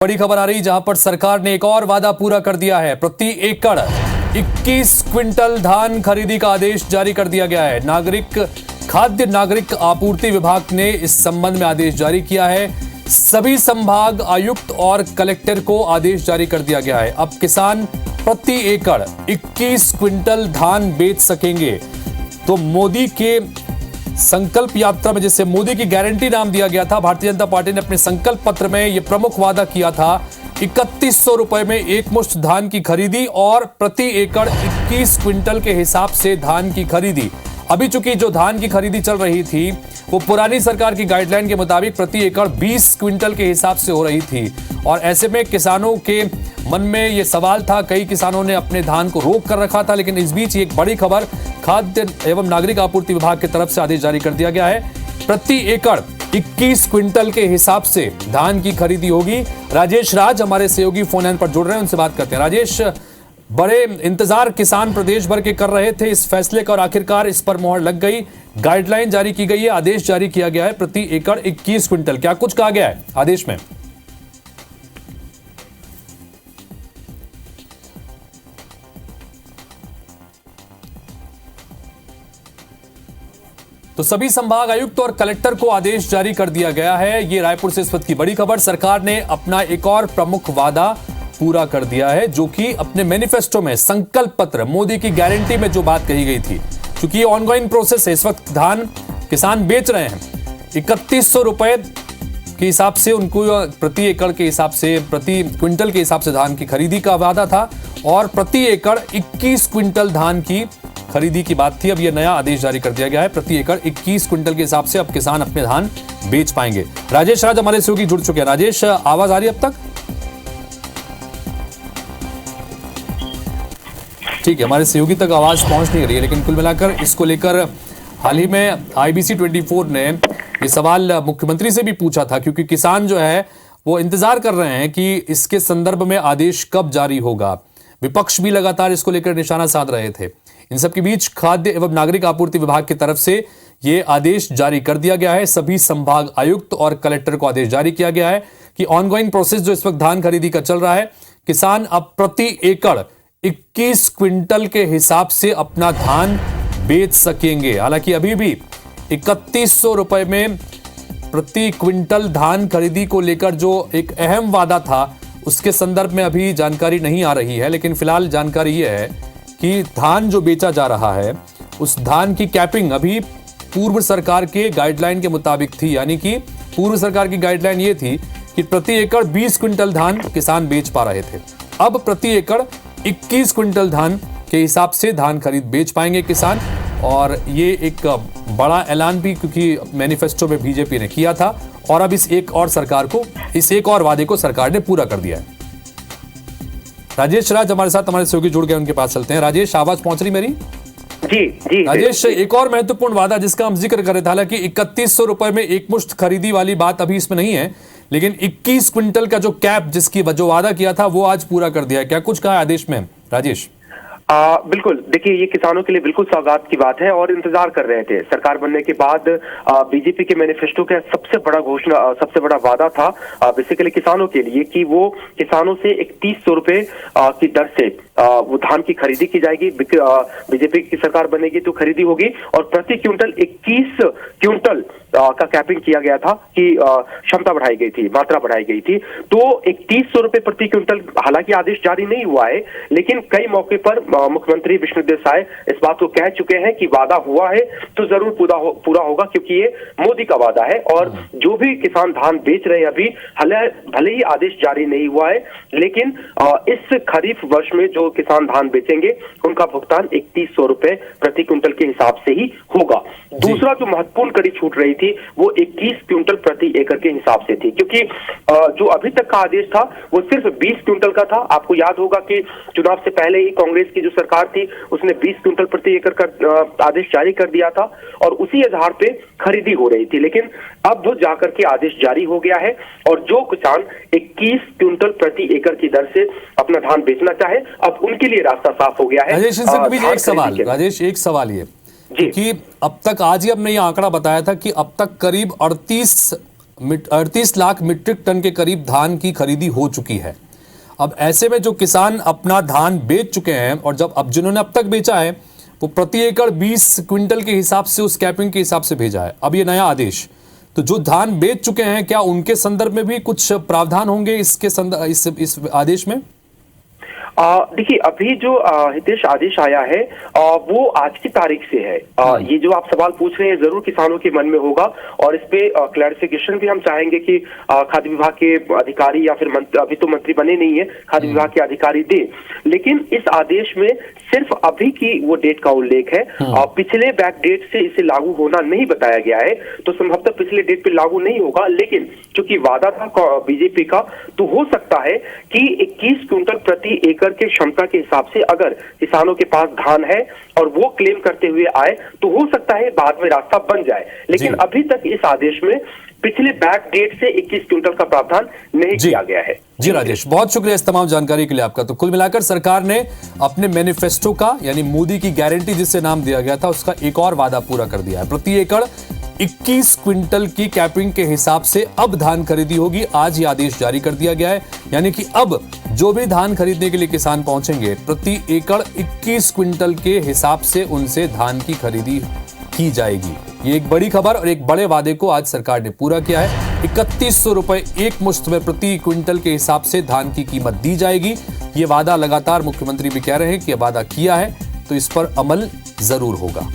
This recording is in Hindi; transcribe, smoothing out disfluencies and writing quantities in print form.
बड़ी खबर आ रही जहां पर सरकार ने एक और वादा पूरा कर दिया है। प्रति एकड़ 21 क्विंटल धान खरीदी का आदेश जारी कर दिया गया है। खाद्य नागरिक आपूर्ति विभाग ने इस संबंध में आदेश जारी किया है। सभी संभाग आयुक्त और कलेक्टर को आदेश जारी कर दिया गया है। अब किसान प्रति एकड़ 21 क्विंटल धान बेच सकेंगे। तो मोदी के संकल्प यात्रा में, जिसे मोदी की गारंटी नाम दिया गया था, भारतीय जनता पार्टी ने अपने संकल्प पत्र में यह प्रमुख वादा किया था 3100 रुपए में एक मुश्त धान की खरीदी और प्रति एकड़ 21 क्विंटल के हिसाब से धान की खरीदी। अभी चूंकि जो धान की खरीदी चल रही थी वो पुरानी सरकार की गाइडलाइन के मुताबिक प्रति एकड़ 20 क्विंटल के हिसाब से हो रही थी और ऐसे में किसानों के मन में ये सवाल था। कई किसानों ने अपने धान को रोक कर रखा था, लेकिन इस बीच एक बड़ी खबर खाद्य एवं नागरिक आपूर्ति विभाग की तरफ से आदेश जारी कर दिया गया है। प्रति एकड़ 21 क्विंटल के हिसाब से धान की खरीदी होगी। राजेश राज हमारे सहयोगी फोन लाइन पर जुड़ रहे हैं, उनसे बात करते हैं। राजेश, बड़े इंतजार किसान प्रदेश भर के कर रहे थे इस फैसले का और आखिरकार इस पर मोहर लग गई। गाइडलाइन जारी की गई है, आदेश जारी किया गया है प्रति एकड़ 21 क्विंटल। क्या कुछ कहा गया है आदेश में? तो सभी संभाग आयुक्त और कलेक्टर को आदेश जारी कर दिया गया है। ये रायपुर से इस वक्त की बड़ी खबर। सरकार ने अपना एक और प्रमुख वादा पूरा कर दिया है, जो कि अपने मैनिफेस्टो में, संकल्प पत्र, मोदी की गारंटी में जो बात कही गई थी। क्योंकि ये ऑनगोइंग प्रोसेस है, इस वक्त धान किसान बेच रहे हैं। 3100 रुपए के हिसाब से उनको प्रति एकड़ के हिसाब से, प्रति क्विंटल के हिसाब से धान की खरीदी का वादा था और प्रति एकड़ 21 क्विंटल धान की खरीदी की बात थी। अब यह नया आदेश जारी कर दिया गया है। प्रति एकड़ 21 क्विंटल के हिसाब से अब किसान अपने धान बेच पाएंगे। राजेश राज हमारे सहयोगी जुड़ चुके हैं। राजेश, आवाज आ रही है अब तक? ठीक है, हमारे सहयोगी तक आवाज पहुंच नहीं रही है, लेकिन कुल मिलाकर इसको लेकर हाल ही में IBC 24 ने ये सवाल मुख्यमंत्री से भी पूछा था, क्योंकि किसान जो है वो इंतजार कर रहे हैं कि इसके संदर्भ में आदेश कब जारी होगा। विपक्ष भी लगातार इसको लेकर निशाना साध रहे थे। इन सबके बीच खाद्य एवं नागरिक आपूर्ति विभाग की तरफ से ये आदेश जारी कर दिया गया है। सभी संभाग आयुक्त और कलेक्टर को आदेश जारी किया गया है कि ऑनगोइंग प्रोसेस जो इस वक्त धान खरीदी का चल रहा है, किसान अब प्रति एकड़ 21 क्विंटल के हिसाब से अपना धान बेच सकेंगे। हालांकि अभी भी 3100 रुपए में प्रति क्विंटल धान खरीदी को लेकर जो एक अहम वादा था, उसके संदर्भ में अभी जानकारी नहीं आ रही है। लेकिन फिलहाल जानकारी यह है कि धान जो बेचा जा रहा है, उस धान की कैपिंग अभी पूर्व सरकार के गाइडलाइन के मुताबिक थी। यानी कि पूर्व सरकार की गाइडलाइन ये थी कि प्रति एकड़ 20 क्विंटल धान किसान बेच पा रहे थे। अब प्रति एकड़ 21 क्विंटल धान के हिसाब से धान खरीद बेच पाएंगे किसान। और ये एक बड़ा ऐलान भी क्योंकि मैनिफेस्टो में बीजेपी ने किया था और अब इस एक और वादे को सरकार ने पूरा कर दिया है। राजेश राज हमारे साथ, हमारे सहयोगी जुड़ गए, उनके पास चलते हैं। राजेश, आवाज पहुंच रही मेरी? जी राजेश, एक और महत्वपूर्ण वादा जिसका हम जिक्र कर रहे थे, हालांकि 3100 रुपए में एक मुश्त खरीदी वाली बात अभी इसमें नहीं है, लेकिन 21 क्विंटल का जो कैप जिसकी जो वादा किया था वो आज पूरा कर दिया है। क्या कुछ कहा है आदेश में राजेश? बिल्कुल, देखिए ये किसानों के लिए बिल्कुल सौगात की बात है और इंतजार कर रहे थे। सरकार बनने के बाद बीजेपी के मैनिफेस्टो का सबसे बड़ा वादा था बेसिकली किसानों के लिए कि वो किसानों से 3100 रुपए की दर से वो धान की खरीदी की जाएगी। बीजेपी की सरकार बनेगी तो खरीदी होगी और प्रति क्विंटल 21 क्विंटल का कैपिंग किया गया था कि क्षमता बढ़ाई गई थी, मात्रा बढ़ाई गई थी। तो 3100 रुपए प्रति क्विंटल, हालांकि आदेश जारी नहीं हुआ है, लेकिन कई मौके पर मुख्यमंत्री विष्णुदेव साय इस बात को कह चुके हैं कि वादा हुआ है तो जरूर पूरा होगा, क्योंकि ये मोदी का वादा है। और जो भी किसान धान बेच रहे हैं अभी, भले ही आदेश जारी नहीं हुआ है, लेकिन इस खरीफ वर्ष में जो किसान धान बेचेंगे उनका भुगतान 3100 रुपए प्रति क्विंटल के हिसाब से ही होगा। दूसरा जो महत्वपूर्ण कड़ी छूट रही थी वो 21 क्विंटल प्रति एकड़ के हिसाब से थी, क्योंकि जो अभी तक का आदेश था वो सिर्फ 20 क्विंटल का था। आपको याद होगा कि चुनाव से पहले ही कांग्रेस की जो सरकार थी उसने 20 क्विंटल प्रति एकड़ का आदेश जारी कर दिया था और उसी आधार पे खरीदी हो रही थी। लेकिन अब वो जाकर के आदेश जारी हो गया है और जो किसान 21 क्विंटल प्रति एकड़ की दर से अपना धान बेचना चाहे, अब उनके लिए रास्ता साफ हो गया है। राजेश, एक सवाल ये कि अब तक, आज ही हमने ये आंकड़ा बताया था कि अब तक करीब 38 38 लाख मीट्रिक टन के करीब धान की खरीदी हो चुकी है। अब ऐसे में जो किसान अपना धान बेच चुके हैं और अब जिन्होंने अब तक बेचा है वो प्रति एकड़ 20 क्विंटल के हिसाब से उस कैपिंग के हिसाब से भेजा है। अब ये नया आदेश, तो जो धान बेच चुके हैं क्या उनके संदर्भ में भी कुछ प्रावधान होंगे इसके इस आदेश में? देखिए, अभी जो हितेश आदेश आया है वो आज की तारीख से है। ये जो आप सवाल पूछ रहे हैं जरूर किसानों के मन में होगा और इस पे क्लैरिफिकेशन भी हम चाहेंगे कि खाद्य विभाग के अधिकारी या फिर अभी तो मंत्री बने नहीं है, खाद्य विभाग के अधिकारी दे। लेकिन इस आदेश में सिर्फ अभी की वो डेट का उल्लेख है, पिछले बैक डेट से इसे लागू होना नहीं बताया गया है, तो संभवतः पिछले डेट पे लागू नहीं होगा। लेकिन चूंकि वादा था बीजेपी का, तो हो सकता है कि 21 क्विंटल प्रति एकड़ के क्षमता के हिसाब से अगर किसानों के पास धान है और वो क्लेम करते हुए आए तो हो सकता है बाद में रास्ता बन जाए। लेकिन अभी तक इस आदेश में पिछले बैक डेट से 21 क्विंटल का प्रावधान नहीं किया गया है। जी राजेश, बहुत शुक्रिया इस तमाम जानकारी के लिए आपका। तो कुल मिलाकर सरकार ने अपने मैनिफेस्टो का यानी मोदी की गारंटी जिसे नाम दिया गया था उसका एक और वादा पूरा कर दिया है। प्रति एकड़ 21 क्विंटल की कैपिंग के हिसाब से अब धान खरीदी होगी। आज ये आदेश जारी कर दिया गया है, यानी कि अब जो भी धान खरीदने के लिए किसान पहुंचेंगे प्रति एकड़ 21 क्विंटल के हिसाब से उनसे धान की खरीदी की जाएगी। ये एक बड़ी खबर और एक बड़े वादे को आज सरकार ने पूरा किया है। 3100 रुपए एक मुश्त में प्रति क्विंटल के हिसाब से धान की कीमत दी जाएगी। ये वादा लगातार मुख्यमंत्री भी कह रहे हैं कि ये वादा किया है तो इस पर अमल जरूर होगा।